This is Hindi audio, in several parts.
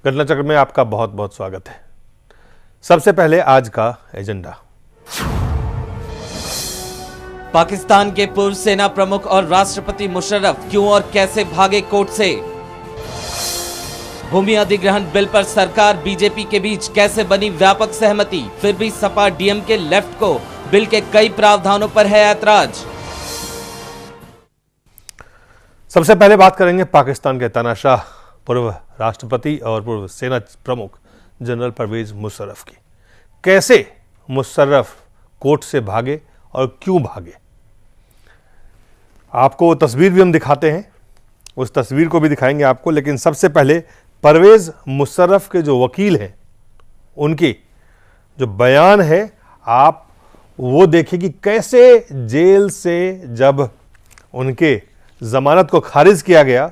घटना चक्र में आपका बहुत बहुत स्वागत है। सबसे पहले आज का एजेंडा। पाकिस्तान के पूर्व सेना प्रमुख और राष्ट्रपति मुशर्रफ क्यों और कैसे भागे कोर्ट से? भूमि अधिग्रहण बिल पर सरकार बीजेपी के बीच कैसे बनी व्यापक सहमति, फिर भी सपा डीएमके लेफ्ट को बिल के कई प्रावधानों पर है ऐतराज। सबसे पहले बात करेंगे पाकिस्तान के तानाशाह पूर्व राष्ट्रपति और पूर्व सेना प्रमुख जनरल परवेज मुशर्रफ की। कैसे मुशर्रफ कोर्ट से भागे और क्यों भागे, आपको तस्वीर भी हम दिखाते हैं, उस तस्वीर को भी दिखाएंगे आपको। लेकिन सबसे पहले परवेज मुशर्रफ के जो वकील हैं उनकी जो बयान है आप वो देखिए कि कैसे जेल से जब उनके जमानत को खारिज किया गया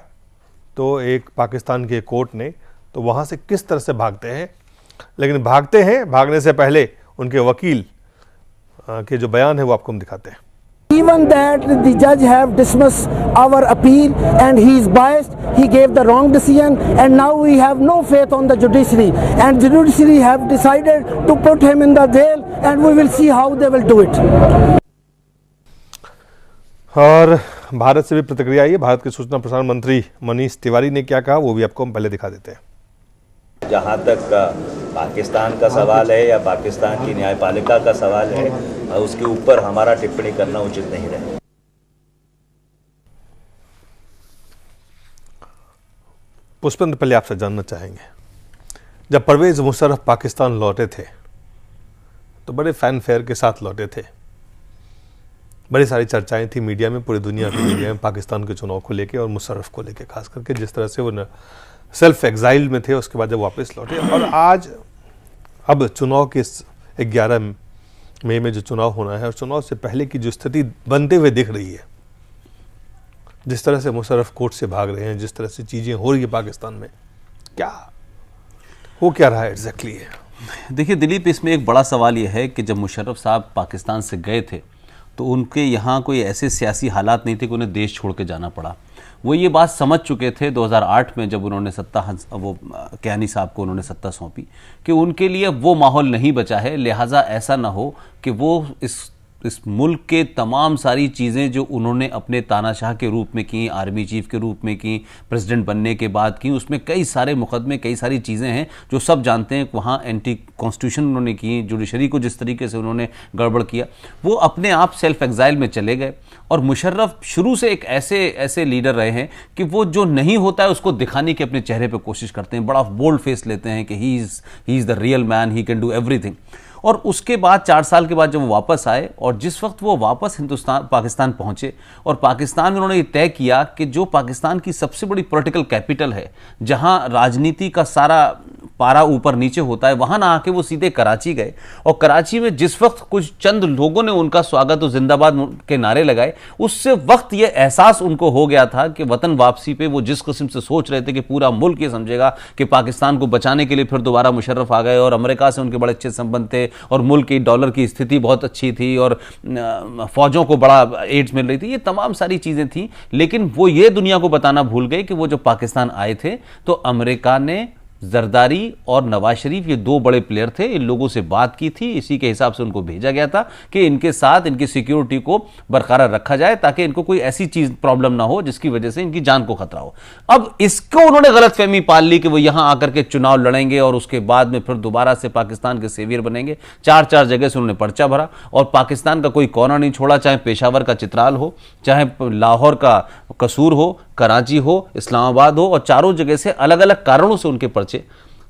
तो एक पाकिस्तान के कोर्ट ने तो वहां से किस तरह से भागते हैं। लेकिन भागने से पहले उनके वकील के जो बयान है वो आपको हम दिखाते हैं। Even that the judge have dismissed our appeal and he is biased, he gave the wrong decision and now we have no faith on the judiciary and the judiciary have decided to put him in the jail and we will see how they will do it. और भारत से भी प्रतिक्रिया आई है। भारत के सूचना प्रसारण मंत्री मनीष तिवारी ने क्या कहा वो भी आपको हम पहले दिखा देते हैं। जहाँ तक पाकिस्तान का सवाल है या पाकिस्तान की न्यायपालिका का सवाल है, उसके ऊपर हमारा टिप्पणी करना उचित नहीं रहे। पुष्पेंद्र, पहले आपसे जानना चाहेंगे, जब परवेज मुशर्रफ पाकिस्तान लौटे थे तो बड़े फैनफेयर के साथ लौटे थे, बड़ी सारी चर्चाएं थी मीडिया में, पूरी दुनिया की मीडिया में पाकिस्तान के चुनाव को लेके और मुशर्रफ को लेके, खास करके जिस तरह से वो सेल्फ एग्जाइल में थे उसके बाद जब वापस लौटे। और आज अब चुनाव के 11 मई में जो चुनाव होना है और चुनाव से पहले की जो स्थिति बनते हुए दिख रही है, जिस तरह से मुशर्रफ कोर्ट से भाग रहे हैं, जिस तरह से चीजें हो रही है पाकिस्तान में, क्या रहा है एग्जैक्टली है? देखिए दिलीप, इसमें एक बड़ा सवाल यह है कि जब मुशर्रफ साहब पाकिस्तान से गए थे तो उनके यहाँ कोई ऐसे सियासी हालात नहीं थे कि उन्हें देश छोड़ के जाना पड़ा। वो ये बात समझ चुके थे 2008 में जब उन्होंने कियानी साहब को उन्होंने सत्ता सौंपी कि उनके लिए वो माहौल नहीं बचा है, लिहाजा ऐसा ना हो कि वो इस मुल्क के तमाम सारी चीज़ें जो उन्होंने अपने तानाशाह के रूप में की, आर्मी चीफ के रूप में की, प्रेसिडेंट बनने के बाद की, उसमें कई सारे मुकदमे, कई सारी चीज़ें हैं जो सब जानते हैं। वहाँ एंटी कॉन्स्टिट्यूशन उन्होंने की, जुडिशरी को जिस तरीके से उन्होंने गड़बड़ किया, वो अपने आप सेल्फ एग्जाइल में चले गए। और मुशर्रफ शुरू से एक ऐसे लीडर रहे हैं कि वो जो नहीं होता है उसको दिखाने की अपने चेहरे पर कोशिश करते हैं, बड़ा बोल्ड फेस लेते हैं कि he is the real man, he can do everything. और उसके बाद 4 साल के बाद जब वो वापस आए और जिस वक्त वो वापस पाकिस्तान पहुंचे और पाकिस्तान में उन्होंने ये तय किया कि जो पाकिस्तान की सबसे बड़ी पॉलिटिकल कैपिटल है, जहां राजनीति का सारा पारा ऊपर नीचे होता है, वहां ना आके वो सीधे कराची गए। और कराची में जिस वक्त कुछ चंद लोगों ने उनका स्वागत और जिंदाबाद के नारे लगाए, उससे वक्त ये एहसास उनको हो गया था कि वतन वापसी पे वो जिस किस्म से सोच रहे थे कि पूरा मुल्क ये समझेगा कि पाकिस्तान को बचाने के लिए फिर दोबारा मुशर्रफ आ गए और अमेरिका से उनके बड़े अच्छे संबंध थे और मुल्क की डॉलर की स्थिति बहुत अच्छी थी और फौजों को बड़ा एड्स मिल रही थी, ये तमाम सारी चीजें थी। लेकिन वो ये दुनिया को बताना भूल गए कि वो जब पाकिस्तान आए थे तो अमेरिका ने जरदारी और नवाज शरीफ, ये 2 बड़े प्लेयर थे, इन लोगों से बात की थी। इसी के हिसाब से उनको भेजा गया था कि इनके साथ इनकी सिक्योरिटी को बरकरार रखा जाए ताकि इनको कोई ऐसी चीज प्रॉब्लम ना हो जिसकी वजह से इनकी जान को खतरा हो। अब इसको उन्होंने गलतफहमी पाल ली कि वो यहां आकर के चुनाव लड़ेंगे और उसके बाद में फिर दोबारा से पाकिस्तान के सेवियर बनेंगे। 4 जगह से उन्होंने पर्चा भरा और पाकिस्तान का कोई कोना नहीं छोड़ा, चाहे पेशावर का चित्राल हो, चाहे लाहौर का कसूर हो, कराची हो, इस्लामाबाद हो, और चारों जगह से अलग अलग कारणों से उनके पर्चे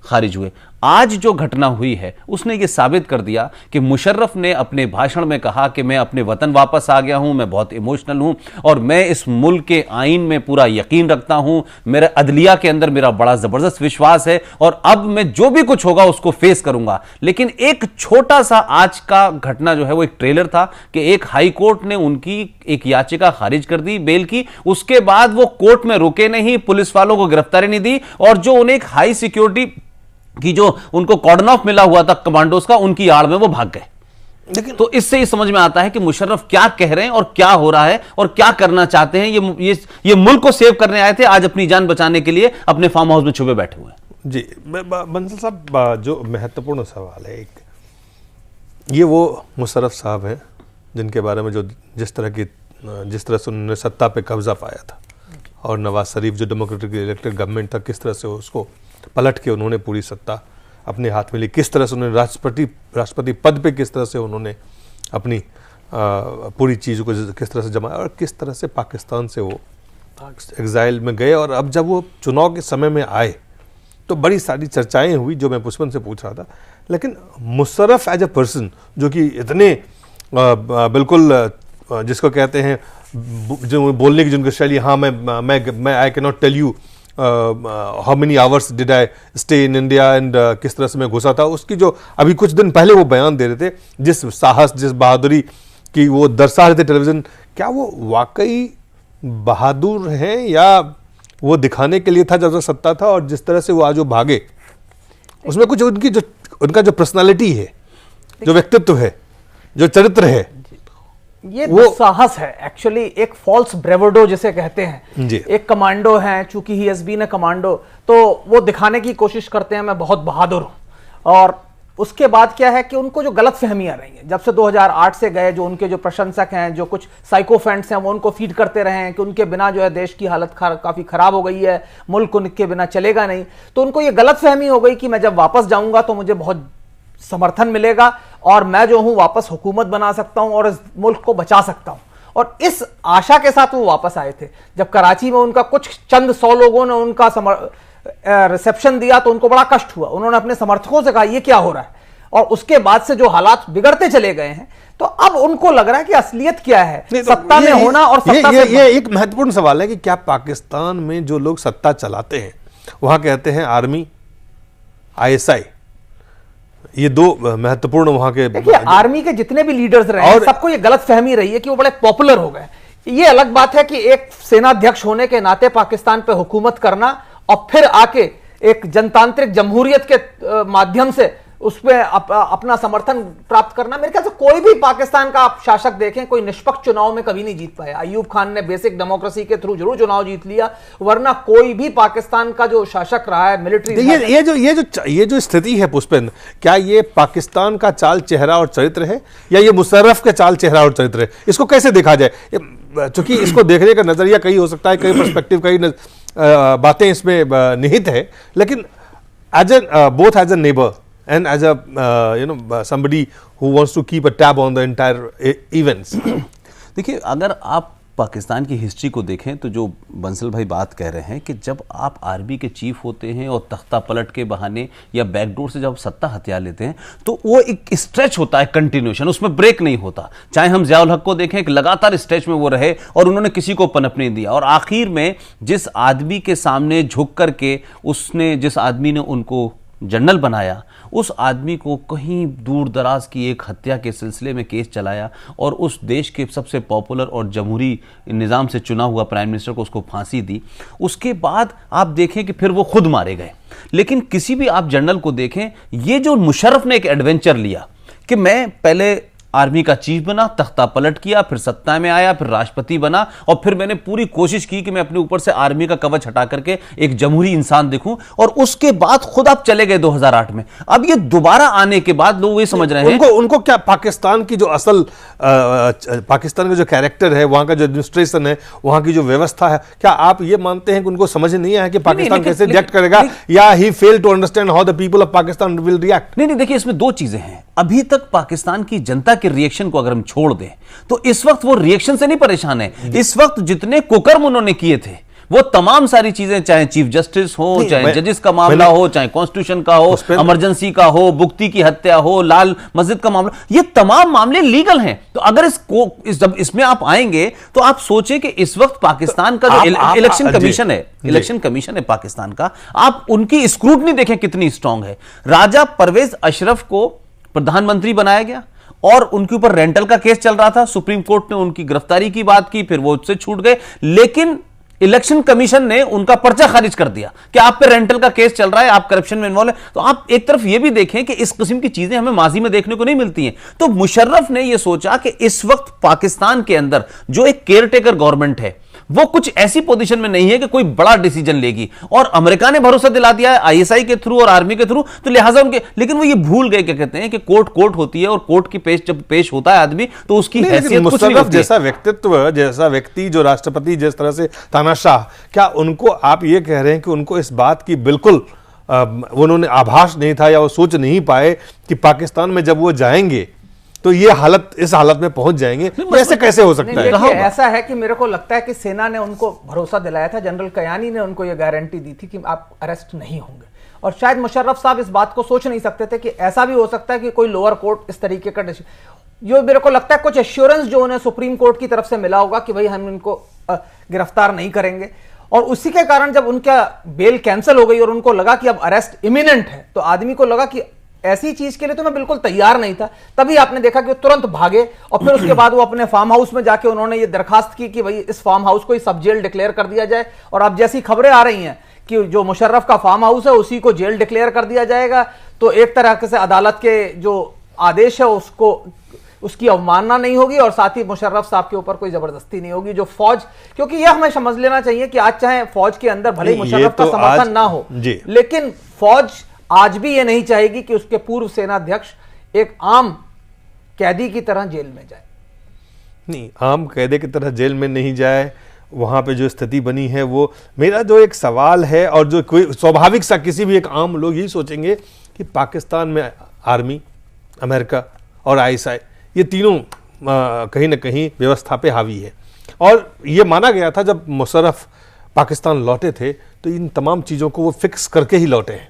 खारिज हुए। आज जो घटना हुई है उसने ये साबित कर दिया कि मुशर्रफ ने अपने भाषण में कहा कि मैं अपने वतन वापस आ गया हूं, मैं बहुत इमोशनल हूं और मैं इस मुल्क के आईन में पूरा यकीन रखता हूं, मेरे अदलिया के अंदर मेरा बड़ा जबरदस्त विश्वास है और अब मैं जो भी कुछ होगा उसको फेस करूंगा। लेकिन एक छोटा सा आज का घटना जो है वो एक ट्रेलर था कि एक हाई कोर्ट ने उनकी एक याचिका खारिज कर दी बेल की, उसके बाद वो कोर्ट में रुके नहीं, पुलिस वालों को गिरफ्तारी नहीं दी और जो उन्हें एक हाई सिक्योरिटी कि जो उनको कॉर्डन ऑफ मिला हुआ था कमांडोज का, उनकी आड़ में वो भाग गए। लेकिन तो इससे ये समझ में आता है कि मुशर्रफ क्या कह रहे हैं और क्या हो रहा है और क्या करना चाहते हैं। ये मुल्क को सेव करने आए थे, आज अपनी जान बचाने के लिए अपने फार्म हाउस में छुपे बैठे हुए हैं। जी, बंसल साहब, जो महत्वपूर्ण सवाल है एक, ये वो मुशर्रफ साहब हैं जिनके बारे में जिस तरह से उन्होंने सत्ता पे कब्जा पाया था, और नवाज शरीफ जो डेमोक्रेटिक इलेक्टेड गवर्नमेंट था, किस तरह से उसको पलट के उन्होंने पूरी सत्ता अपने हाथ में ली, किस तरह से उन्होंने राष्ट्रपति पद पे किस तरह से उन्होंने अपनी पूरी चीज़ों को किस तरह से जमाया, और किस तरह से पाकिस्तान से वो एग्जाइल में गए। और अब जब वो चुनाव के समय में आए तो बड़ी सारी चर्चाएं हुई, जो मैं पुष्पन से पूछ रहा था। लेकिन मुशर्रफ एज ए पर्सन, जो कि इतने बिल्कुल जिसको कहते हैं, जो बोलने की जिनकी शैली, हाँ मैं I can not tell you how many hours did I stay in India and किस तरह से मैं घुसा था, उसकी जो अभी कुछ दिन पहले वो बयान दे रहे थे, जिस साहस, जिस बहादुरी की वो दर्शा रहे थे टेलीविजन, क्या वो वाकई बहादुर हैं या वो दिखाने के लिए था जब तक सत्ता था, और जिस तरह से वो आज वो भागे, उसमें कुछ उनका जो पर्सनालिटी है, जो व्यक्तित्व है, जो चरित्र है, ये वो साहस है एक्चुअली, एक फॉल्स ब्रेवडो जिसे कहते हैं। एक कमांडो है, चूंकि he has been a commando, तो वो दिखाने की कोशिश करते हैं मैं बहुत बहादुर हूं। और उसके बाद क्या है कि उनको जो गलत फहमियां रही हैं, जब से 2008 से गए, जो उनके जो प्रशंसक हैं, जो कुछ साइकोफेंट्स हैं, वो उनको फीड करते रहे हैं कि उनके बिना जो है देश की हालत काफी खराब हो गई है, मुल्क उनके बिना चलेगा नहीं। तो उनको ये गलत फहमी हो गई कि मैं जब वापस जाऊंगा तो मुझे बहुत समर्थन मिलेगा और मैं जो हूं वापस हुकूमत बना सकता हूं और इस मुल्क को बचा सकता हूं। और इस आशा के साथ वो वापस आए थे। जब कराची में उनका कुछ चंद 100 लोगों ने उनका रिसेप्शन दिया तो उनको बड़ा कष्ट हुआ। उन्होंने अपने समर्थकों से कहा ये क्या हो रहा है, और उसके बाद से जो हालात बिगड़ते चले गए हैं, तो अब उनको लग रहा है कि असलियत क्या है, सत्ता में होना और सत्ता से। ये एक महत्वपूर्ण सवाल है कि क्या पाकिस्तान में जो लोग सत्ता चलाते हैं, वहां कहते हैं आर्मी, ISI, ये दो महत्वपूर्ण वहां के। देखिए, आर्मी के जितने भी लीडर्स रहे, सबको ये गलत फहमी रही है कि वो बड़े पॉपुलर हो गए। ये अलग बात है कि एक सेनाध्यक्ष होने के नाते पाकिस्तान पे हुकूमत करना और फिर आके एक जनतांत्रिक जमहूरियत के माध्यम से उसमें अपना समर्थन प्राप्त करना, मेरे ख्याल से कोई भी पाकिस्तान का आप शासक देखें, कोई निष्पक्ष चुनाव में कभी नहीं जीत पाया। अयूब खान ने बेसिक डेमोक्रेसी के थ्रू जरूर चुनाव जीत लिया, वरना कोई भी पाकिस्तान का जो शासक रहा है मिलिट्री। ये जो स्थिति है पुष्पेन, क्या ये पाकिस्तान का चाल चेहरा और चरित्र है या ये मुशर्रफ का चाल चेहरा और चरित्र है? इसको कैसे देखा जाए? चूंकि इसको देखने का नजरिया कई हो सकता है, कई पर्सपेक्टिव, कई बातें इसमें निहित है, लेकिन both as a neighbor and as a somebody who wants to keep a tab on the entire events. देखिए, अगर आप पाकिस्तान की हिस्ट्री को देखें तो जो बंसल भाई बात कह रहे हैं कि जब आप आर्मी के चीफ होते हैं और तख्ता पलट के बहाने या बैकडोर से जब सत्ता हथिया लेते हैं तो वो एक स्ट्रेच होता है, कंटिन्यूशन, उसमें ब्रेक नहीं होता। चाहे हम ज़ियाउल हक को देखें, एक लगातार स्ट्रेच में वो रहे और उन्होंने किसी को पनपने नहीं दिया, और आखिर में जिस आदमी के सामने झुक करके जिस आदमी ने उनको जनरल बनाया, उस आदमी को कहीं दूर दराज की एक हत्या के सिलसिले में केस चलाया और उस देश के सबसे पॉपुलर और जमहूरी निज़ाम से चुना हुआ प्राइम मिनिस्टर को उसको फांसी दी। उसके बाद आप देखें कि फिर वो खुद मारे गए। लेकिन किसी भी आप जनरल को देखें, ये जो मुशर्रफ ने एक एडवेंचर लिया कि मैं पहले आर्मी का चीफ बना, तख्ता पलट किया, फिर सत्ता में आया, फिर राष्ट्रपति बना, और फिर मैंने पूरी कोशिश की कि मैं अपने ऊपर से आर्मी का कवच हटा करके एक जमहूरी इंसान दिखूं, और उसके बाद खुद आप चले गए 2008 में। अब ये दोबारा आने के बाद लोग ये समझ रहे हैं उनको क्या पाकिस्तान की जो असल पाकिस्तान का जो कैरेक्टर है, वहां का जो एडमिनिस्ट्रेशन है, वहां की जो व्यवस्था है, क्या आप ये मानते हैं कि उनको समझ नहीं आया कि पाकिस्तान कैसे रिएक्ट करेगा, या ही fail to understand how the people of Pakistan will react? नहीं, देखिए, इसमें दो चीजें हैं। अभी तक पाकिस्तान की जनता के रिएक्शन को अगर हम छोड़ दें तो इस वक्त वो रिएक्शन से नहीं परेशान है। इस वक्त जितने कुकर्म उन्होंने किए थे, वो तमाम सारी चीजें, चाहे चीफ जस्टिस हो, चाहे जजेस का मामला हो, चाहे कॉन्स्टिट्यूशन का हो, इमरजेंसी का हो, बुक्ती की हत्या हो, लाल मस्जिद का मामला, ये तमाम मामले लीगल हैं। तो अगर जब इसमें आप आएंगे तो आप सोचें कि इस वक्त पाकिस्तान का जो इलेक्शन कमीशन है पाकिस्तान का, आप उनकी स्क्रूटनी देखें कितनी स्ट्रांग है। राजा परवेज अशरफ को प्रधानमंत्री बनाया गया और उनके ऊपर रेंटल का केस चल रहा था। सुप्रीम कोर्ट ने उनकी गिरफ्तारी की बात की, फिर वो उससे छूट गए, लेकिन इलेक्शन कमीशन ने उनका पर्चा खारिज कर दिया कि आप पे रेंटल का केस चल रहा है, आप करप्शन में इन्वॉल्व है। तो आप एक तरफ ये भी देखें कि इस किस्म की चीजें हमें माजी में देखने को नहीं मिलती हैं। तो मुशर्रफ ने यह सोचा कि इस वक्त पाकिस्तान के अंदर जो एक केयरटेकर गवर्नमेंट है, वो कुछ ऐसी पोजीशन में नहीं है कि कोई बड़ा डिसीजन लेगी। और अमेरिका ने भरोसा दिला दिया है आईएसआई के थ्रू और आर्मी के थ्रू, तो लिहाजा उनके, लेकिन वो ये भूल गए, क्या कहते हैं कि कोर्ट होती है और कोर्ट की जब पेश होता है आदमी तो उसकी हैसियत कुछ नहीं होती। जैसा व्यक्तित्व, जैसा व्यक्ति, जो राष्ट्रपति जिस तरह से तानाशाह, क्या उनको आप ये कह रहे हैं कि उनको इस बात की बिल्कुल उन्होंने आभास नहीं था या वो सोच नहीं पाए कि पाकिस्तान में जब वो जाएंगे तो ये हालत, इस हालत में पहुंच जाएंगे? ऐसे कैसे हो सकता है? देखिए, ऐसा है कि मेरे को लगता है कि सेना ने उनको भरोसा दिलाया था, जनरल कयानी ने उनको ये गारंटी दी थी कि आप अरेस्ट नहीं होंगे, और शायद मुशर्रफ साहब इस बात को सोच नहीं सकते थे कि ऐसा भी हो सकता है कि कोई लोअर कोर्ट इस तरीके का जो मेरे को लगता है कुछ एश्योरेंस जो उन्हें सुप्रीम कोर्ट की तरफ से मिला होगा कि भाई हम इनको गिरफ्तार नहीं करेंगे, और उसी के कारण जब उनका बेल कैंसिल हो गई और उनको लगा कि अब अरेस्ट इमिनेंट है, तो आदमी को लगा कि ऐसी चीज के लिए तो मैं बिल्कुल तैयार नहीं था। तभी आपने देखा कि वो तुरंत भागे और फिर उसके बाद वो अपने फार्म हाउस में जाके उन्होंने ये दरखास्त की कि भाई इस फार्म हाउस को सब जेल डिक्लेयर कर दिया जाए। और अब जैसी खबरें आ रही हैं कि जो मुशर्रफ का फार्म हाउस है उसी को जेल डिक्लेयर कर दिया जाएगा, तो एक तरह से अदालत के जो आदेश है उसकी अवमानना नहीं होगी और साथ ही मुशर्रफ साहब के ऊपर कोई जबरदस्ती नहीं होगी। जो फौज, क्योंकि यह हमें समझ लेना चाहिए कि आज चाहे फौज के अंदर भले मुशर्रफ का समर्थन ना हो, लेकिन फौज आज भी यह नहीं चाहेगी कि उसके पूर्व सेनाध्यक्ष एक आम कैदी की तरह जेल में जाए। नहीं, आम कैदी की तरह जेल में नहीं जाए। वहां पे जो स्थिति बनी है वो, मेरा जो एक सवाल है और जो कोई स्वाभाविक सा किसी भी एक आम लोग यही सोचेंगे कि पाकिस्तान में आर्मी, अमेरिका और आईएसआई, ये तीनों कहीं ना कहीं व्यवस्था पे हावी है। और ये माना गया था जब मुशर्रफ पाकिस्तान लौटे थे तो इन तमाम चीज़ों को वो फिक्स करके ही लौटे हैं,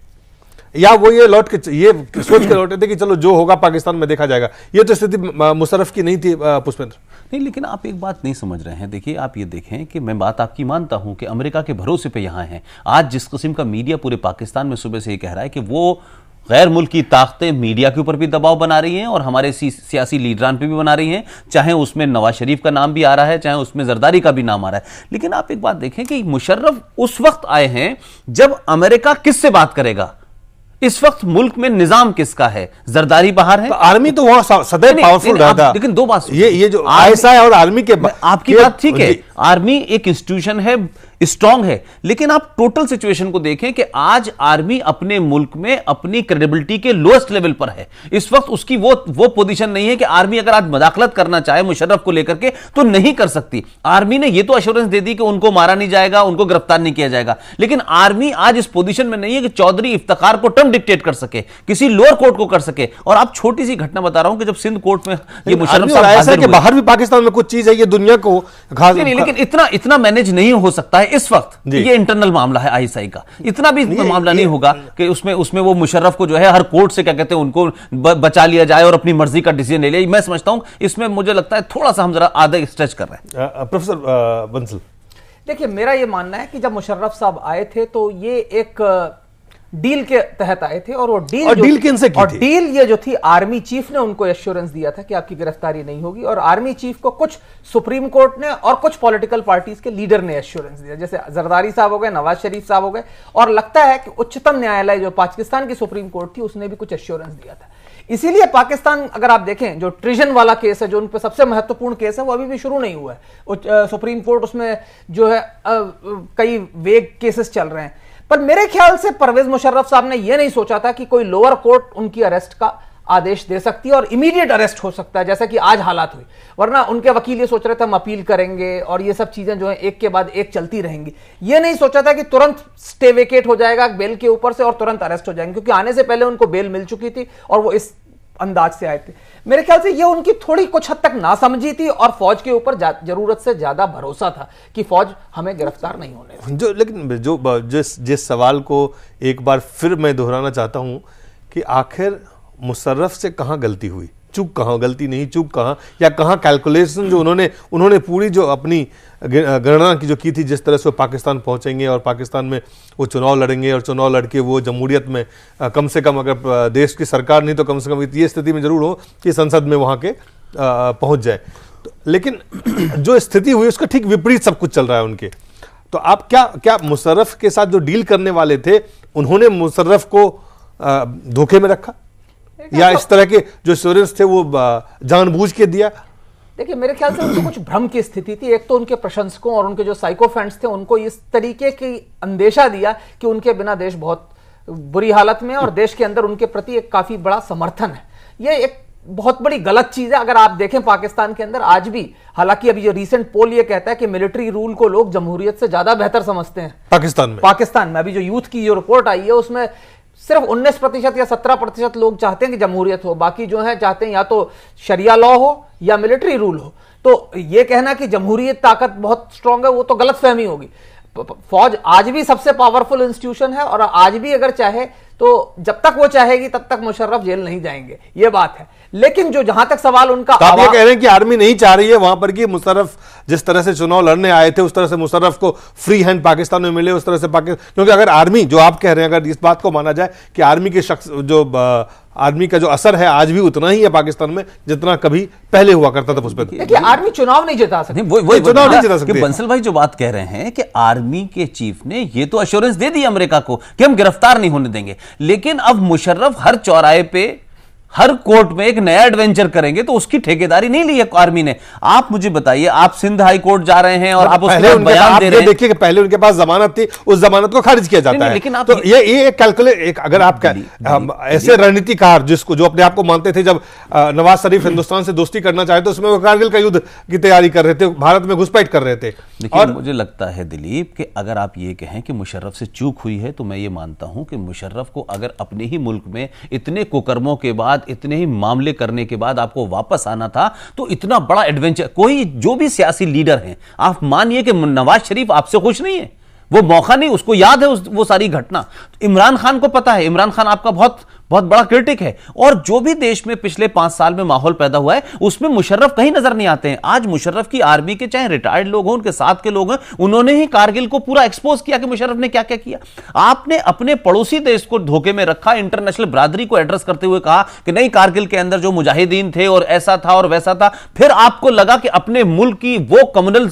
या वो ये लौट के ये सोच के लौटे थे कि चलो जो होगा पाकिस्तान में देखा जाएगा। ये तो स्थिति मुशर्रफ की नहीं थी पुष्पेंद्र। नहीं, लेकिन आप एक बात नहीं समझ रहे हैं। देखिए, आप ये देखें कि मैं बात आपकी मानता हूं कि अमेरिका के भरोसे पे यहाँ हैं। आज जिस किस्म का मीडिया पूरे पाकिस्तान में सुबह से ये कह रहा है कि वो गैर मुल्की ताकतें मीडिया के ऊपर भी दबाव बना रही हैं और हमारे सियासी लीडरान पे भी बना रही हैं, चाहे उसमें नवाज शरीफ का नाम भी आ रहा है, चाहे उसमें जरदारी का भी नाम आ रहा है। लेकिन आप एक बात देखें कि मुशर्रफ उस वक्त आए हैं जब अमेरिका किससे बात करेगा। इस वक्त मुल्क में निजाम किसका है? जरदारी बाहर है, तो आर्मी तो वहां सदैव पावरफुल रहा था। लेकिन दो बात, ये जो आईएसआई और आर्मी के आपकी बात ठीक है, आर्मी एक इंस्टीट्यूशन है, स्ट्रांग है, लेकिन आप टोटल सिचुएशन को देखें कि आज आर्मी अपने मुल्क में अपनी क्रेडिबिलिटी के लोएस्ट लेवल पर है। इस वक्त उसकी वो पोजीशन नहीं है कि आर्मी अगर आज मदाखलत करना चाहे मुशर्रफ को लेकर के तो नहीं कर सकती। आर्मी ने ये तो एश्योरेंस दे दी कि उनको मारा नहीं जाएगा, उनको गिरफ्तार नहीं किया जाएगा, लेकिन आर्मी आज इस पोजीशन में नहीं है कि चौधरी इफ्तिखार को टर्म डिक्टेट कर सके, किसी लोअर कोर्ट को कर सके। और आप छोटी सी घटना बता रहा हूं कि जब सिंध कोर्ट में ये मुशर्रफ साहब के बाहर भी पाकिस्तान में कुछ चीज है, ये दुनिया को नहीं, लेकिन इतना मैनेज नहीं हो सकता है इस वक्त। ये इंटरनल मामला है आईएसआई का, इतना भी मामला नहीं होगा कि उसमें वो मुशर्रफ को जो है हर कोर्ट से क्या कहते हैं उनको बचा लिया जाए और अपनी मर्जी का डिसीजन ले लिया। मैं समझता हूं इसमें मुझे लगता है थोड़ा सा हम जरा आधा स्ट्रेच कर रहे हैं। प्रोफेसर बंसल, देखिए, मेरा ये मानना है कि जब मुशर्रफ साहब आए थे तो ये एक डील के तहत आए थे, और वो डील किनसे की थी? डील ये जो थी, आर्मी चीफ ने उनको एश्योरेंस दिया था कि आपकी गिरफ्तारी नहीं होगी, और आर्मी चीफ को कुछ सुप्रीम कोर्ट ने और कुछ पॉलिटिकल पार्टीज के लीडर ने एश्योरेंस दिया, जैसे जरदारी साहब हो गए, नवाज शरीफ साहब हो गए, और लगता है कि उच्चतम न्यायालय जो पाकिस्तान की सुप्रीम कोर्ट थी उसने भी कुछ एश्योरेंस दिया था। इसीलिए पाकिस्तान, अगर आप देखें, जो ट्रिजन वाला केस है, जो उन पर सबसे महत्वपूर्ण केस है, वो अभी भी शुरू नहीं हुआ है। सुप्रीम कोर्ट उसमें जो है कई वेग केसेस चल रहे हैं। पर मेरे ख्याल से परवेज मुशर्रफ साहब ने यह नहीं सोचा था कि कोई लोअर कोर्ट उनकी अरेस्ट का आदेश दे सकती है और इमीडिएट अरेस्ट हो सकता है, जैसा कि आज हालात हुई। वरना उनके वकील ये सोच रहे थे हम अपील करेंगे और ये सब चीजें जो है एक के बाद एक चलती रहेंगी। ये नहीं सोचा था कि तुरंत स्टे वेकेट हो जाएगा बेल के ऊपर से और तुरंत अरेस्ट हो जाएंगे, क्योंकि आने से पहले उनको बेल मिल चुकी थी और वो इस अंदाज से आए थे। मेरे ख्याल से ये उनकी थोड़ी कुछ हद तक नासमझी थी और फौज के ऊपर जरूरत से ज्यादा भरोसा था कि फौज हमें गिरफ्तार नहीं होने देगी। लेकिन जिस सवाल को एक बार फिर मैं दोहराना चाहता हूं कि आखिर मुशर्रफ से कहां गलती हुई, चूक कहां, गलती नहीं चूक कहां, या कहां कैलकुलेशन जो उन्होंने पूरी जो अपनी गणना की जो की थी, जिस तरह से वो पाकिस्तान पहुंचेंगे और पाकिस्तान में वो चुनाव लड़ेंगे और चुनाव लड़के वो जमहूरियत में कम से कम, अगर देश की सरकार नहीं तो कम से कम ये स्थिति में जरूर हो कि संसद में वहाँ के पहुँच जाए। तो लेकिन जो स्थिति हुई उसका ठीक विपरीत सब कुछ चल रहा है उनके। तो आप क्या मुशर्रफ के साथ जो डील करने वाले थे उन्होंने मुशर्रफ को धोखे में रखा, या इस तरह के जो एश्योरेंस थे वो जानबूझ के दिया? देखिए मेरे ख्याल से उनको कुछ भ्रम की स्थिति थी। एक तो उनके प्रशंसकों और उनके जो साइकोफेंट्स थे उनको इस तरीके की अंदेशा दिया कि उनके बिना देश बहुत बुरी हालत में है और देश के अंदर उनके प्रति एक काफी बड़ा समर्थन है। ये एक बहुत बड़ी गलत चीज है। अगर आप देखें पाकिस्तान के अंदर आज भी, हालांकि अभी जो रीसेंट पोल ये कहता है कि मिलिट्री रूल को लोग जमहूरियत से ज्यादा बेहतर समझते हैं पाकिस्तान में अभी जो यूथ की जो रिपोर्ट आई है उसमें सिर्फ 19% या 17% लोग चाहते हैं कि जमहूरियत हो, बाकी जो है चाहते हैं या तो शरिया लॉ हो या मिलिट्री रूल हो। तो ये कहना कि जमहूरियत ताकत बहुत स्ट्रांग है वो तो गलतफहमी होगी। फौज आज भी सबसे पावरफुल इंस्टीट्यूशन है और आज भी अगर चाहे तो जब तक वो चाहेगी तब तक मुशर्रफ जेल नहीं जाएंगे, ये बात है। लेकिन जो जहां तक सवाल उनका तो आप ये कह रहे हैं कि आर्मी नहीं चाह रही है वहां पर कि मुशर्रफ जिस तरह से चुनाव लड़ने आए थे उस तरह से मुशर्रफ को फ्री हैंड पाकिस्तान में मिले, उस तरह से क्योंकि अगर आर्मी, जो आप कह रहे हैं, अगर इस बात को माना जाए कि आर्मी के शख्स जो आर्मी का जो असर है आज भी उतना ही है पाकिस्तान में जितना कभी पहले हुआ करता था। पुष्पेंद्र, देखिए आर्मी चुनाव नहीं जिता सकती, चुनाव नहीं जिता सकती। बंसल भाई जो बात कह रहे हैं कि आर्मी के चीफ ने ये तो अश्योरेंस दे दी अमेरिका को कि हम गिरफ्तार नहीं होने देंगे, लेकिन अब मुशर्रफ हर चौराहे पे हर कोर्ट में एक नया एडवेंचर करेंगे तो उसकी ठेकेदारी नहीं ली है आर्मी ने। आप मुझे बताइए, आप सिंध हाई कोर्ट जा रहे हैं और आप उसके बयान दे रहे हैं। देखिए कि पहले उनके पास जमानत थी, उस जमानत को खारिज किया जाता है। लेकिन आप तो ये कैलकुलेट, अगर आप ऐसे रणनीतिकार जिसको जो अपने आप को मानते थे, जब नवाज शरीफ हिंदुस्तान से दोस्ती करना चाहे तो उसमें वो कारगिल का युद्ध की तैयारी कर रहे थे, भारत में घुसपैठ कर रहे थे। और मुझे लगता है दिलीप कि अगर आप ये कहें कि मुशर्रफ से चूक हुई है तो मैं ये मानता हूं कि मुशर्रफ को अगर अपने ही मुल्क में इतने कुकर्मों के बाद, इतने ही मामले करने के बाद आपको वापस आना था तो इतना बड़ा एडवेंचर, कोई जो भी सियासी लीडर हैं, आप मानिए कि नवाज शरीफ आपसे खुश नहीं है, वो मौका नहीं, उसको याद है वो सारी घटना। इमरान खान को पता है, इमरान खान आपका बहुत बहुत बड़ा क्रिटिक है, और जो भी देश में पिछले 5 साल में माहौल पैदा हुआ है उसमें मुशर्रफ कहीं नजर नहीं आते हैं। आज मुशर्रफ की आर्मी के चाहे रिटायर्ड लोग हों, उनके साथ के लोग हैं, उन्होंने ही कारगिल को पूरा एक्सपोज किया कि मुशर्रफ ने क्या क्या किया। आपने अपने पड़ोसी देश को धोखे में रखा, इंटरनेशनल बरादरी को एड्रेस करते हुए कहा कि नहीं, कारगिल के अंदर जो मुजाहिदीन थे और ऐसा था और वैसा था। फिर आपको लगा कि अपने मुल्क की वो कम्युनल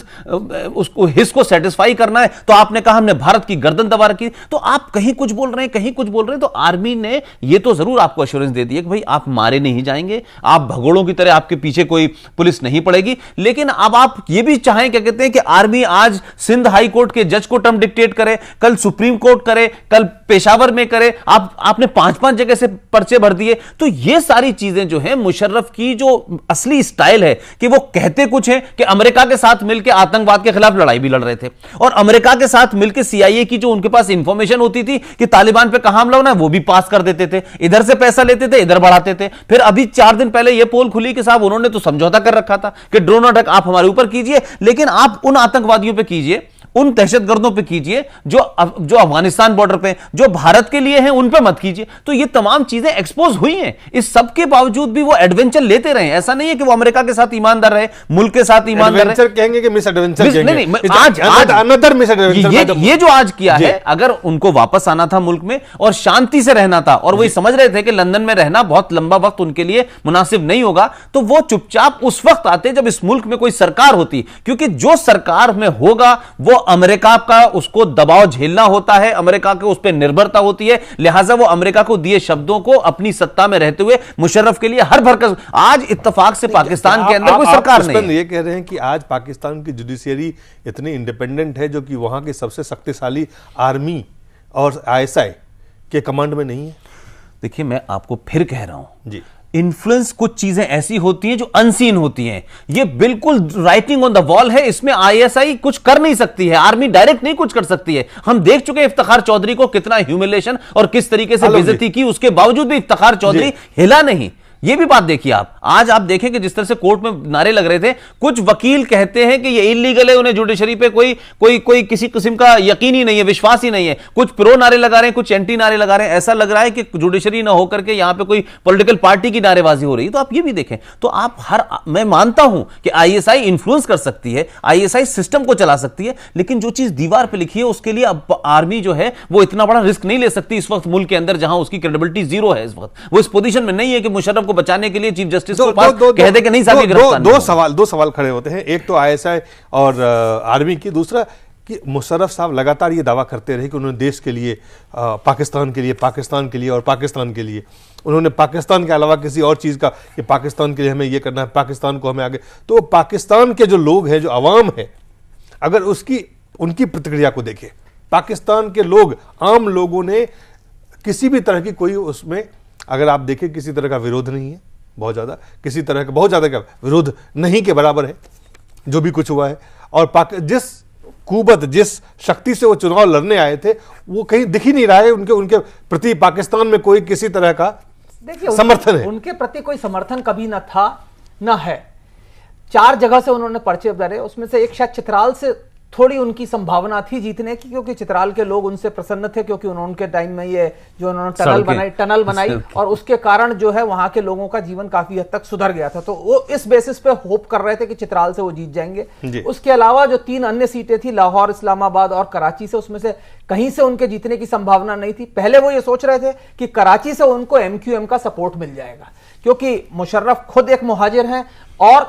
उसको हिस्स को सेटिस्फाई करना है तो आपने कहा हमने भारत की गर्दन दबा रखी। तो आप कहीं कुछ बोल रहे हैं, कहीं कुछ बोल रहे हैं। तो आर्मी ने ये तो जरूर आपको एश्योरेंस दे दी है कि भाई आप मारे नहीं जाएंगे, आप भगोड़ों की तरह आपके पीछे कोई पुलिस नहीं पड़ेगी। लेकिन अब आप ये भी चाहें, क्या कहते हैं कि आर्मी आज सिंध हाई कोर्ट के जज को टर्म डिक्टेट करे, कल सुप्रीम कोर्ट करे, कल पेशावर में करे। आपने 5-5 जगह से पर्चे भर दिए। तो ये सारी चीजें जो है मुशर्रफ की जो असली स्टाइल है कि वो कहते कुछ है कि अमेरिका के साथ मिलकर आतंकवाद के खिलाफ लड़ाई भी लड़ रहे थे, और अमेरिका के साथ मिलकर CIA की जो उनके पास इंफॉर्मेशन होती थी कि तालिबान पे कहां हमला होना है वो भी पास कर देते थे, इधर से पैसा लेते थे, इधर बढ़ाते थे। फिर अभी 4 दिन पहले ये पोल खुली कि साहब उन्होंने तो समझौता कर रखा था कि ड्रोन अटैक आप हमारे ऊपर कीजिए, लेकिन आप उन आतंकवादियों पे कीजिए, उन दहशतगर्दों पे कीजिए जो अफगानिस्तान बॉर्डर पे, जो भारत के लिए हैं, उन पे मत कीजिए। तो ये तमाम चीजें एक्सपोज हुई हैं। इस सब के बावजूद भी वो एडवेंचर लेते रहे। ऐसा नहीं है कि वो अमेरिका के साथ ईमानदार रहे, मुल्क के साथ ईमानदार रहे। कहेंगे कि मिस एडवेंचर कहेंगे। नहीं, आज अनदर मिस एडवेंचर ये जो आज किया है, अगर उनको वापस आना था मुल्क में और शांति से रहना था, और वही समझ रहे थे कि लंदन में रहना बहुत लंबा वक्त उनके लिए मुनासिब नहीं होगा, तो वो चुपचाप उस वक्त आते जब इस मुल्क में कोई सरकार होती। क्योंकि जो सरकार में होगा वो अमेरिका का उसको दबाव झेलना होता है, अमेरिका के उस पर निर्भरता होती है। लिहाजा वो अमेरिका को दिए शब्दों को अपनी सत्ता में रहते हुए मुशर्रफ के लिए हर भरकस। आज इत्तेफाक से पाकिस्तान के अंदर कोई सरकार नहीं है। ये कह रहे हैं कि आज पाकिस्तान की जुडिशियरी इतनी इंडिपेंडेंट है जो कि वहां के सबसे शक्तिशाली आर्मी और ISI के कमांड में नहीं है। देखिए मैं आपको फिर कह रहा हूं जी, इन्फ्लुएंस कुछ चीजें ऐसी होती हैं जो अनसीन होती हैं। ये बिल्कुल राइटिंग ऑन द वॉल है, इसमें ISI कुछ कर नहीं सकती है, आर्मी डायरेक्ट नहीं कुछ कर सकती है। हम देख चुके हैं इफ्तिखार चौधरी को कितना ह्यूमिलेशन और किस तरीके से बेइज्जती की, उसके बावजूद भी इफ्तिखार चौधरी हिला नहीं। ये भी बात देखिए आप, आज आप देखें कि जिस तरह से कोर्ट में नारे लग रहे थे, कुछ वकील कहते हैं कि ये इलीगल है, उन्हें जुडिशरी पे कोई किसी किस्म का यकीन ही नहीं है, विश्वास ही नहीं है। कुछ प्रो नारे लगा रहे हैं, कुछ एंटी नारे लगा रहे हैं। ऐसा लग रहा है कि जुडिशरी ना होकर के यहां पे कोई पॉलिटिकल पार्टी की नारेबाजी हो रही है। तो आप ये भी देखें। तो आप मैं मानता हूं कि ISI इंफ्लुएंस कर सकती है, ISI सिस्टम को चला सकती है, लेकिन जो चीज दीवार पर लिखी है उसके लिए अब आर्मी जो है वो इतना बड़ा रिस्क नहीं ले सकती इस वक्त मुल्क के अंदर, जहां उसकी क्रेडिबिलिटी जीरो है। इस वक्त वो इस पोजीशन में नहीं है कि मुशर्रफ को बचाने के लिए चीफ जस्टिस को पास कह दे कि नहीं साहब, दो सवाल खड़े होते हैं। एक तो ISI और आर्मी की, दूसरा कि मुशर्रफ साहब लगातार ये दावा करते रहे कि उन्होंने देश के लिए, पाकिस्तान के लिए और पाकिस्तान के लिए, उन्होंने पाकिस्तान के अलावा किसी और चीज़ का कि पाकिस्तान के लिए हमें ये करना है, पाकिस्तान को हमें आगे। तो पाकिस्तान के जो लोग हैं, जो अवाम है, अगर उनकी प्रतिक्रिया को देखें, पाकिस्तान के लोग, आम लोगों ने किसी भी तरह की कोई उसमें, अगर आप देखें, किसी तरह का विरोध नहीं है, बहुत ज़्यादा का विरोध नहीं के बराबर है जो भी कुछ हुआ है। और जिस कुवत, जिस शक्ति से वो चुनाव लड़ने आए थे, वो कहीं दिख ही नहीं रहा है उनके प्रति पाकिस्तान में कोई किसी तरह का समर्थन है। उनके प्रति कोई समर्थन कभी ना था ना है। 4 जगह से उन्होंने पर्चे भरे, उसमें से एक शायद चित्राल से थोड़ी उनकी संभावना थी जीतने की, क्योंकि चित्राल के लोग उनसे प्रसन्न थे, क्योंकि उनके टाइम में ये जो उन्होंने टनल बनाई और उसके कारण जो है वहां के लोगों का जीवन काफी हद तक सुधर गया था। तो वो इस बेसिस पे होप कर रहे थे कि चित्राल से वो जीत जाएंगे। उसके अलावा जो 3 अन्य सीटें थी, लाहौर, इस्लामाबाद और कराची से, उसमें से कहीं से उनके जीतने की संभावना नहीं थी। पहले वो ये सोच रहे थे कि कराची से उनको MQM का सपोर्ट मिल जाएगा, क्योंकि मुशर्रफ खुद एक मुहाजिर हैं और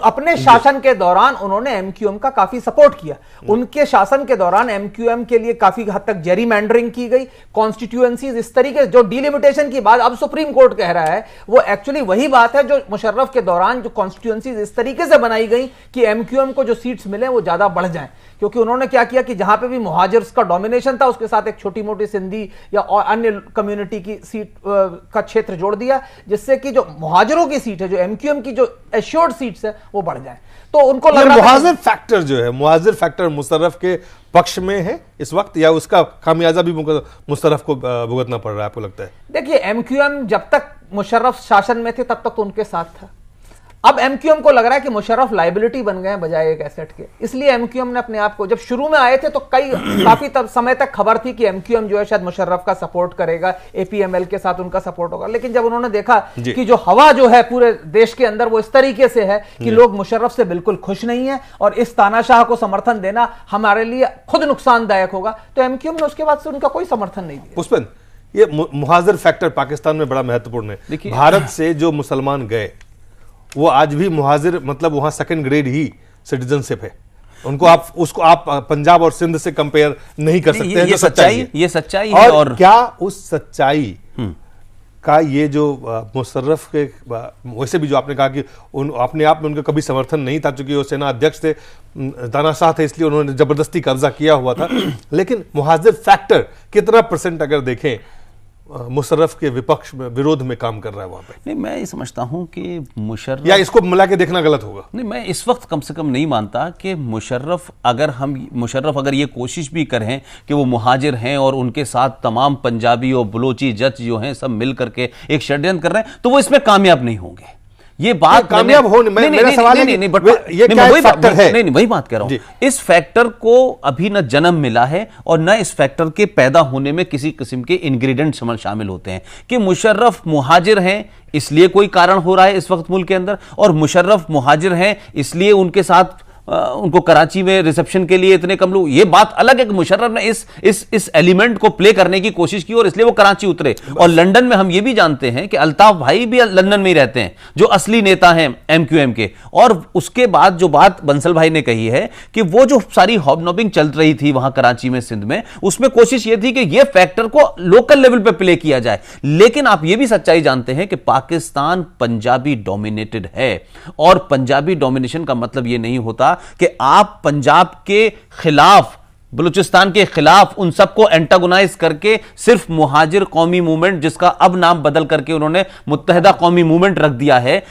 अपने शासन के दौरान उन्होंने MQM का काफी सपोर्ट किया। उनके शासन के दौरान MQM के लिए काफी हद तक जेरीमैंडरिंग की गई, कॉन्स्टिट्यूएंसीज इस तरीके, जो डिलिमिटेशन की बात अब सुप्रीम कोर्ट कह रहा है, वो एक्चुअली वही बात है जो मुशर्रफ के दौरान जो कॉन्स्टिट्यूएंसीज इस तरीके से बनाई गई कि MQM को जो सीट्स मिले वो ज्यादा बढ़ जाएं। क्योंकि उन्होंने क्या किया कि जहां पे भी मुहाजिर्स का डोमिनेशन था, उसके साथ एक छोटी मोटी सिंधी या और अन्य कम्युनिटी की सीट का क्षेत्र जोड़ दिया, जिससे कि जो मुहाजिरों की सीट है, जो MQM की जो एश्योर्ड सीट्स है, वो बढ़ जाए। तो उनको लग रहा मुहाजिर फैक्टर जो है, मुहाजिर फैक्टर मुशर्रफ के पक्ष में है इस वक्त, या उसका खामियाजा भी मुशर्रफ को भुगतना पड़ रहा है, आपको लगता है? देखिए, MQM जब तक मुशर्रफ शासन में थे तब तक तो उनके साथ था। अब MQM को लग रहा है कि मुशर्रफ लाइबिलिटी बन गए हैं बजाय एक एसेट के, इसलिए MQM ने अपने आप को, जब शुरू में आए थे तो काफी समय तक खबर थी कि MQM जो है शायद मुशर्रफ का सपोर्ट करेगा, APML के साथ उनका सपोर्ट होगा। लेकिन जब उन्होंने देखा कि जो हवा जो है पूरे देश के अंदर वो इस तरीके से है कि लोग मुशर्रफ से बिल्कुल खुश नहीं है और इस तानाशाह को समर्थन देना हमारे लिए खुद नुकसानदायक होगा, तो MQM ने उसके बाद से उनका कोई समर्थन नहीं दिया। पुष्पन, ये मुहाजिर फैक्टर पाकिस्तान में बड़ा महत्वपूर्ण है। भारत से जो मुसलमान गए वो आज भी मुहाजिर, मतलब वहां सेकंड ग्रेड ही सिटीजनशिप है उनको। आप पंजाब और सिंध से कंपेयर नहीं कर सकते हैं। ये सच्चाई है। और क्या उस सच्चाई का ये जो मुशर्रफ के, वैसे भी जो आपने कहा कि अपने आप में उनका कभी समर्थन नहीं था, चूंकि वो सेना अध्यक्ष थे, तानाशाह थे, इसलिए उन्होंने जबरदस्ती कब्जा किया हुआ था। लेकिन मुहाजिर फैक्टर कितना % अगर देखें मुशर्रफ के विपक्ष में, विरोध में काम कर रहा है वहां पे? नहीं, मैं ये समझता हूं कि मुशर्रफ, या इसको मिला के देखना गलत होगा? नहीं, मैं इस वक्त कम से कम नहीं मानता कि मुशर्रफ अगर ये कोशिश भी करें कि वो मुहाजिर हैं और उनके साथ तमाम पंजाबी और बलोची जज जो हैं सब मिल करके एक षड्यंत्र कर रहे हैं, तो वो इसमें कामयाब नहीं होंगे। ये बात कामयाब हो, मेरा सवाल है कि ये क्या फैक्टर है? नहीं, वही बात कह रहा हूं। इस फैक्टर को अभी न जन्म मिला है और न इस फैक्टर के पैदा होने में किसी किस्म के इंग्रेडिएंट शामिल होते हैं कि मुशर्रफ मुहाजिर हैं इसलिए कोई कारण हो रहा है इस वक्त मुल्क के अंदर, और मुशर्रफ मुहाजिर हैं इसलिए उनके साथ उनको कराची में रिसेप्शन के लिए इतने कम लोग। ये बात अलग है कि मुशर्रफ ने इस एलिमेंट को प्ले करने की कोशिश की और इसलिए वो कराची उतरे। और लंदन में हम ये भी जानते हैं कि अल्ताफ भाई भी लंदन में ही रहते हैं, जो असली नेता हैं MQM के। और उसके बाद जो बात बंसल भाई ने कही है कि वो जो सारी हॉबनॉबिंग चल रही थी वहां कराची में, सिंध में, उसमें कोशिश ये थी कि ये फैक्टर को लोकल लेवल पे प्ले किया जाए। लेकिन आप ये भी सच्चाई जानते हैं कि पाकिस्तान पंजाबी डोमिनेटेड है, और पंजाबी डोमिनेशन का मतलब ये नहीं होता कि आप पंजाब के खिलाफ, बलूचिस्तान के खिलाफ उन सबको एंटागोनाइज करके सिर्फ मुहाजिर कौमी मूवमेंट, जिसका अब नाम बदल करके उन्होंने मुत्तहिदा कौमी मूवमेंट रख दिया है,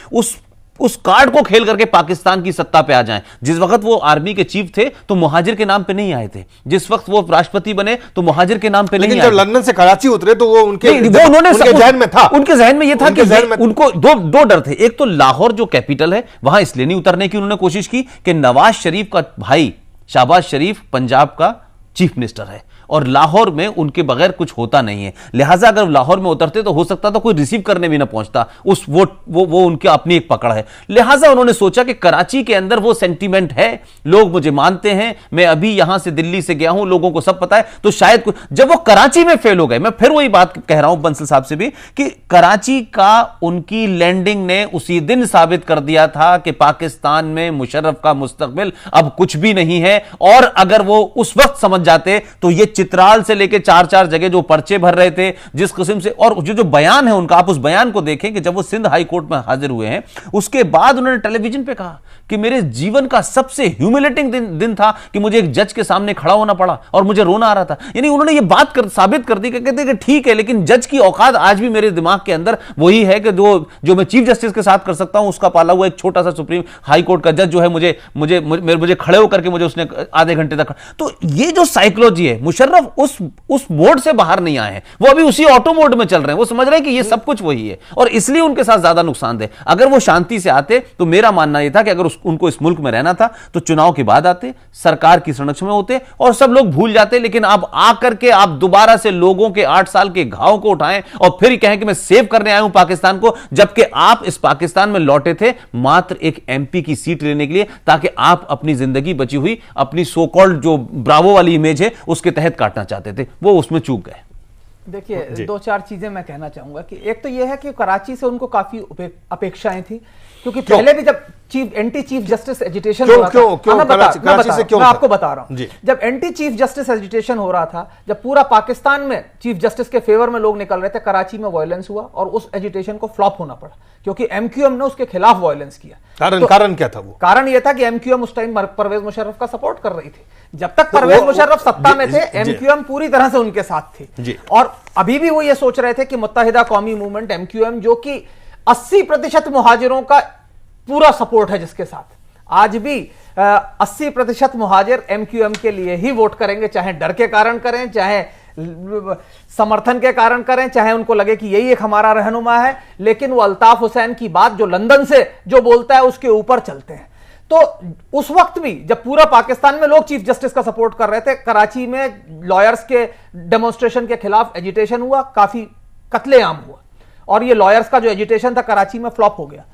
उस कार्ड को खेल करके पाकिस्तान की सत्ता पे आ जाएं। जिस वक्त वो आर्मी के चीफ थे तो मुहाजिर के नाम पे नहीं आए थे, जिस वक्त वो राष्ट्रपति बने तो मुहाजिर के नाम पे नहीं आए। लेकिन जब लंदन से कराची उतरे तो वो उनके जहन में था, उनके जहन में ये था कि उनको दो डर थे। एक तो लाहौर जो कैपिटल है वहां इसलिए नहीं उतरने की उन्होंने कोशिश की कि नवाज शरीफ का भाई शहबाज शरीफ पंजाब का चीफ मिनिस्टर है और लाहौर में उनके बगैर कुछ होता नहीं है। लिहाजा अगर लाहौर में उतरते तो हो सकता था कोई रिसीव करने भी ना पहुंचता, उस वो उनकी अपनी एक पकड़ है। लिहाजा उन्होंने सोचा कि कराची के अंदर वो सेंटीमेंट है, लोग मुझे मानते हैं, मैं अभी यहां से दिल्ली से गया हूं, लोगों को सब पता है, तो शायद जब वो कराची में फेल हो गए, मैं फिर वही बात कह रहा हूं बंसल साहब से भी कि कराची का उनकी लैंडिंग ने उसी दिन साबित कर दिया था कि पाकिस्तान में मुशर्रफ का मुस्तकबिल अब कुछ भी नहीं है। और अगर वो उस वक्त समझ जाते तो ये चित्राल से लेकर 4-4 जगह जो पर्चे भर रहे थे जिस किस्म से, और जो बयान है उनका, आप उस बयान को देखें कि जब वो सिंध हाई कोर्ट में हाजिर हुए हैं उसके बाद उन्होंने टेलीविजन पे कहा कि मेरे जीवन का सबसे ह्यूमिलेटिंग दिन था कि मुझे एक जज के सामने खड़ा होना पड़ा और मुझे रोना आ रहा था। यानी उन्होंने ये बात साबित कर दी कि कहते कि ठीक है, लेकिन जज की औकात आज भी मेरे दिमाग के अंदर वही है कि जो मैं चीफ जस्टिस के साथ कर सकता हूं, उसका पाला हुआ एक छोटा सा सुप्रीम हाई कोर्ट का जज जो है मुझे खड़े होकर के मुझे उसने आधे घंटे तक। तो ये जो साइकोलॉजी है, मुशर्रफ उस मोड से बाहर नहीं आए हैं, वो अभी उसी ऑटो मोड में चल रहे हैं। वो समझ रहे हैं कि ये सब कुछ वही है और इसलिए उनके साथ ज्यादा नुकसानदेह। अगर वो शांति से आते तो मेरा मानना यह था कि अगर उनको इस मुल्क में रहना था तो चुनाव के बाद आते, सरकार की संरक्षण में होते और सब लोग भूल जाते। लेकिन अब आकर के आप दोबारा से लोगों के 8 साल के घाव को उठाएं और फिर कहें कि मैं सेव करने आया हूं पाकिस्तान को, जबकि आप इस पाकिस्तान में लौटे थे मात्र एक एमपी की सीट लेने के लिए, ताकि आप अपनी जिंदगी बची हुई अपनी सो कॉल्ड जो ब्रावो वाली इमेज है उसके तहत काटना चाहते थे, वो उसमें चूक गए। देखिए 2-4 चीजें मैं कहना चाहूंगा कि एक तो यह है कि कराची से उनको काफी अपेक्षाएं थी, क्योंकि पहले भी जब एंटी चीफ जस्टिस एजिटेशन हो रहा था, मैं आपको बता रहा हूं, जब एंटी चीफ जस्टिस एजिटेशन हो रहा था, जब पूरा पाकिस्तान में चीफ जस्टिस के फेवर में लोग निकल रहे थे, कराची में वायलेंस हुआ और उस एजिटेशन को फ्लॉप होना पड़ा क्योंकि एमक्यूएम ने उसके खिलाफ वायलेंस किया। कारण क्या था? वो कारण यह था कि एमक्यूएम उस टाइम परवेज मुशर्रफ का सपोर्ट कर रही थी। जब तक परवेज मुशर्रफ सत्ता में थे, एमक्यूएम पूरी तरह से उनके साथ थी और अभी भी वो ये सोच रहे थे कि मुत्तहिदा कौमी मूवमेंट एमक्यूएम, जो कि 80% मुहाजिरों का पूरा सपोर्ट है, जिसके साथ आज भी 80% मुहाजिर एमक्यूएम के लिए ही वोट करेंगे, चाहे डर के कारण करें, चाहे समर्थन के कारण करें, चाहे उनको लगे कि यही एक हमारा रहनुमा है। लेकिन वो अल्ताफ हुसैन की बात जो लंदन से जो बोलता है उसके ऊपर चलते हैं। तो उस वक्त भी जब पूरा पाकिस्तान में लोग चीफ जस्टिस का सपोर्ट कर रहे थे, कराची में लॉयर्स के डेमोन्स्ट्रेशन के खिलाफ एजिटेशन हुआ, काफी कत्लेआम हुआ और ये लॉयर्स का जो एजिटेशन था कराची में फ्लॉप हो गया।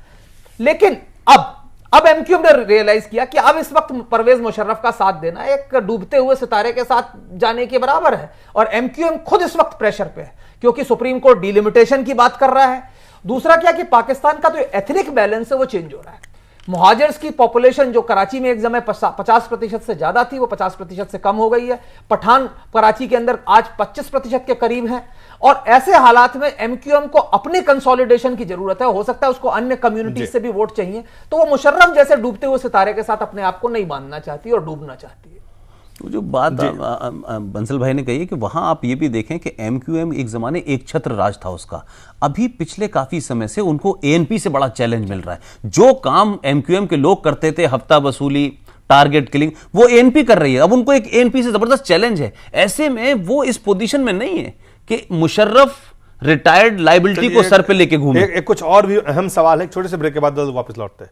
लेकिन अब एमक्यूएम ने रियलाइज किया कि अब इस वक्त परवेज मुशर्रफ का साथ देना एक डूबते हुए सितारे के साथ जाने के बराबर है और एमक्यूएम खुद इस वक्त प्रेशर पे है क्योंकि सुप्रीम कोर्ट डिलिमिटेशन की बात कर रहा है। दूसरा क्या कि पाकिस्तान का जो एथनिक बैलेंस है वो चेंज हो रहा है। मुहाजिर्स की पॉपुलेशन जो कराची में एक समय 50% से ज्यादा थी, वो 50% से कम हो गई है। पठान कराची के अंदर आज 25% के करीब हैं और ऐसे हालात में एमक्यूएम को अपने कंसोलिडेशन की जरूरत है। हो सकता है उसको अन्य कम्युनिटी से भी वोट चाहिए, तो वो मुशर्रफ जैसे डूबते हुए सितारे के साथ अपने आप को नहीं बांधना चाहती और डूबना चाहती है। तो जो बात बंसल भाई ने कही है कि वहां आप ये भी देखें कि एमक्यूएम एक जमाने एक छत्र राज था उसका, अभी पिछले काफी समय से उनको एएनपी से बड़ा चैलेंज मिल रहा है। जो काम एमक्यूएम के लोग करते थे, हफ्ता वसूली, टारगेट किलिंग, वो एएनपी कर रही है। अब उनको एक एएनपी से जबरदस्त चैलेंज है। ऐसे में वो इस पोजीशन में नहीं है कि मुशर्रफ रिटायर्ड लाइबिलिटी को सर पे लेके घूमे। एक कुछ और भी अहम सवाल है, छोटे से ब्रेक के बाद वापस लौटते हैं।